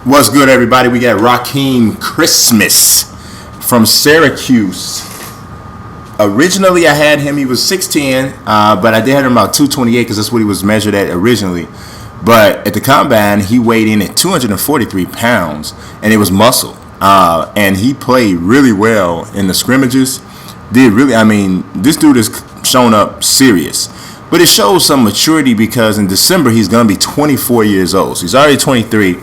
What's good, everybody? We got Rakeem Christmas from Syracuse. Originally, I had him. He was 6'10", but I did have him about 228 because that's what he was measured at originally. But at the combine, he weighed in at 243 pounds, and it was muscle. And he played really well in the scrimmages. This dude has shown up serious. But it shows some maturity because in December, he's going to be 24 years old. So he's already 23.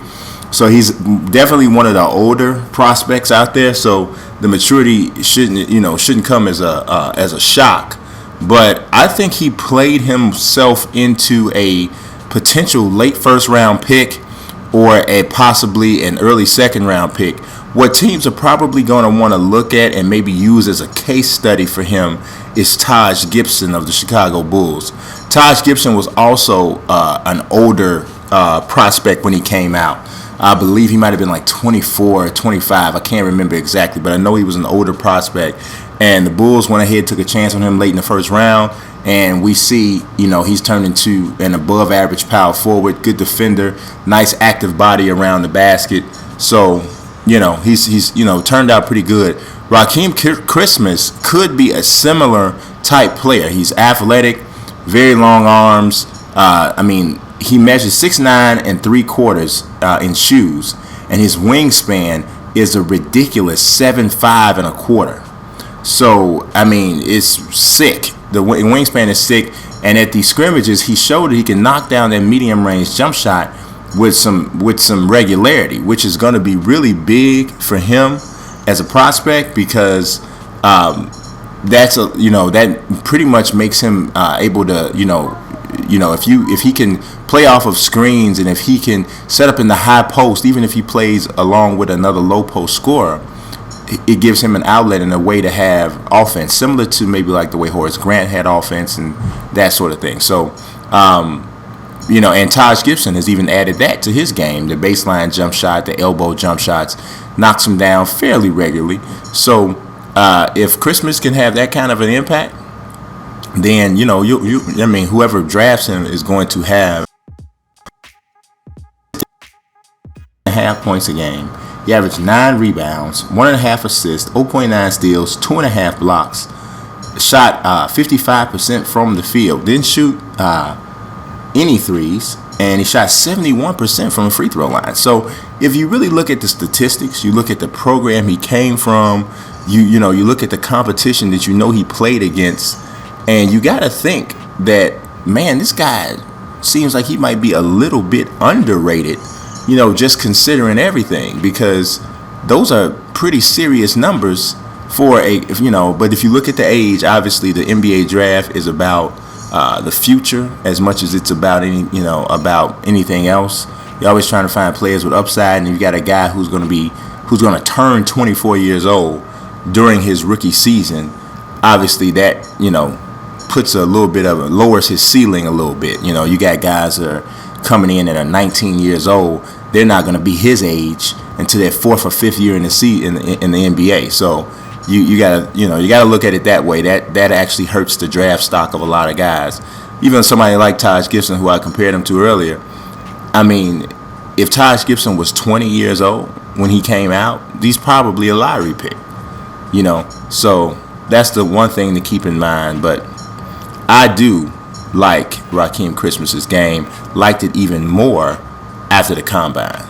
So he's definitely one of the older prospects out there. So the maturity shouldn't come as a shock. But I think he played himself into a potential late first round pick or a possibly an early second round pick. What teams are probably going to want to look at and maybe use as a case study for him is Taj Gibson of the Chicago Bulls. Taj Gibson was also an older prospect when he came out. I believe he might have been like 24 or 25. I can't remember exactly, but I know he was an older prospect. And the Bulls went ahead, took a chance on him late in the first round. And we see, he's turned into an above average power forward, good defender, nice active body around the basket. So, he's turned out pretty good. Rakeem Christmas could be a similar type player. He's athletic, very long arms. He measures 6'9" and 3/4 in shoes, and his wingspan is a ridiculous 7'5" and 1/4. So, it's sick. The wingspan is sick, and at these scrimmages, he showed that he can knock down that medium range jump shot with some regularity, which is going to be really big for him as a prospect because that pretty much makes him able to if he can play off of screens and if he can set up in the high post, even if he plays along with another low post scorer, it gives him an outlet and a way to have offense, similar to maybe like the way Horace Grant had offense and that sort of thing. So, and Taj Gibson has even added that to his game, the baseline jump shot, the elbow jump shots, knocks him down fairly regularly. So, if Christmas can have that kind of an impact, then whoever drafts him is going to have 1.5 points a game. He averaged 9 rebounds, 1.5 assists, 0.9 steals, 2.5 blocks. Shot 55% from the field. Didn't shoot any threes, and he shot 71% from the free throw line. So if you really look at the statistics, you look at the program he came from, you look at the competition that he played against. And you got to think that, man, this guy seems like he might be a little bit underrated, just considering everything, because those are pretty serious numbers for but if you look at the age, obviously the NBA draft is about the future as much as it's about about anything else. You're always trying to find players with upside, and you got a guy who's going to turn 24 years old during his rookie season. Obviously that, puts a little bit of lowers his ceiling a little bit. You got guys that are coming in that are 19 years old. They're not going to be his age until their 4th or 5th year in the NBA. So you gotta look at it that way. That actually hurts the draft stock of a lot of guys. Even somebody like Taj Gibson, who I compared him to earlier. If Taj Gibson was 20 years old when he came out, he's probably a lottery pick. So that's the one thing to keep in mind. But I do like Rakeem Christmas's game. Liked it even more after the combine.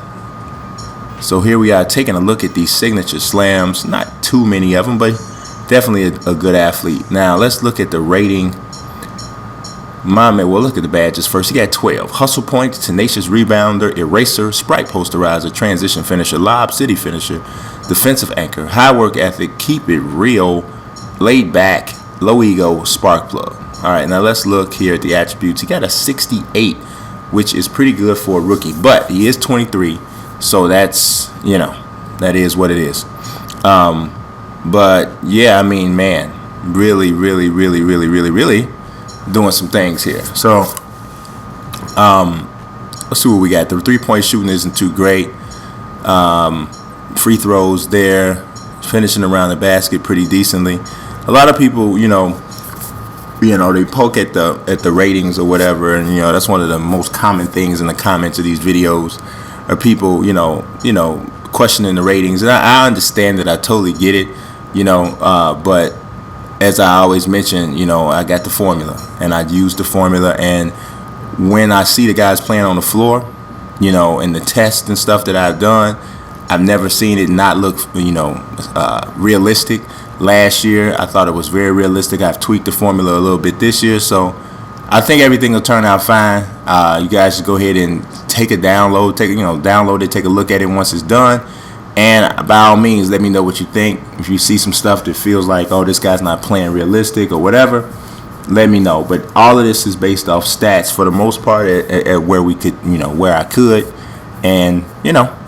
So here we are taking a look at these signature slams. Not too many of them, but definitely a good athlete. Now let's look at the rating. We'll look at the badges first. He got 12. Hustle points, tenacious rebounder, eraser, sprite posterizer, transition finisher, lob city finisher, defensive anchor, high work ethic, keep it real, laid back, low ego, spark plug. All right, now let's look here at the attributes. He got a 68, which is pretty good for a rookie, but he is 23, so that's, that is what it is. But yeah, man, really, really, really, really, really, really doing some things here. So, let's see what we got. The 3-point shooting isn't too great. Free throws there, finishing around the basket pretty decently. A lot of people, they poke at the ratings or whatever, and that's one of the most common things in the comments of these videos. or people, questioning the ratings. And I understand that. I totally get it, but as I always mention, I got the formula, and I use the formula. And when I see the guys playing on the floor, in the tests and stuff that I've done, I've never seen it not look, realistic. Last year, I thought it was very realistic. I've tweaked the formula a little bit this year, so I think everything will turn out fine. You guys should go ahead and take a download, download it, take a look at it once it's done. And by all means, let me know what you think. If you see some stuff that feels like, oh, this guy's not playing realistic or whatever, let me know. But all of this is based off stats for the most part at where we could, where I could. And,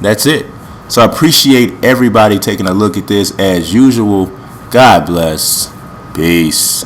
that's it. So I appreciate everybody taking a look at this as usual. God bless. Peace.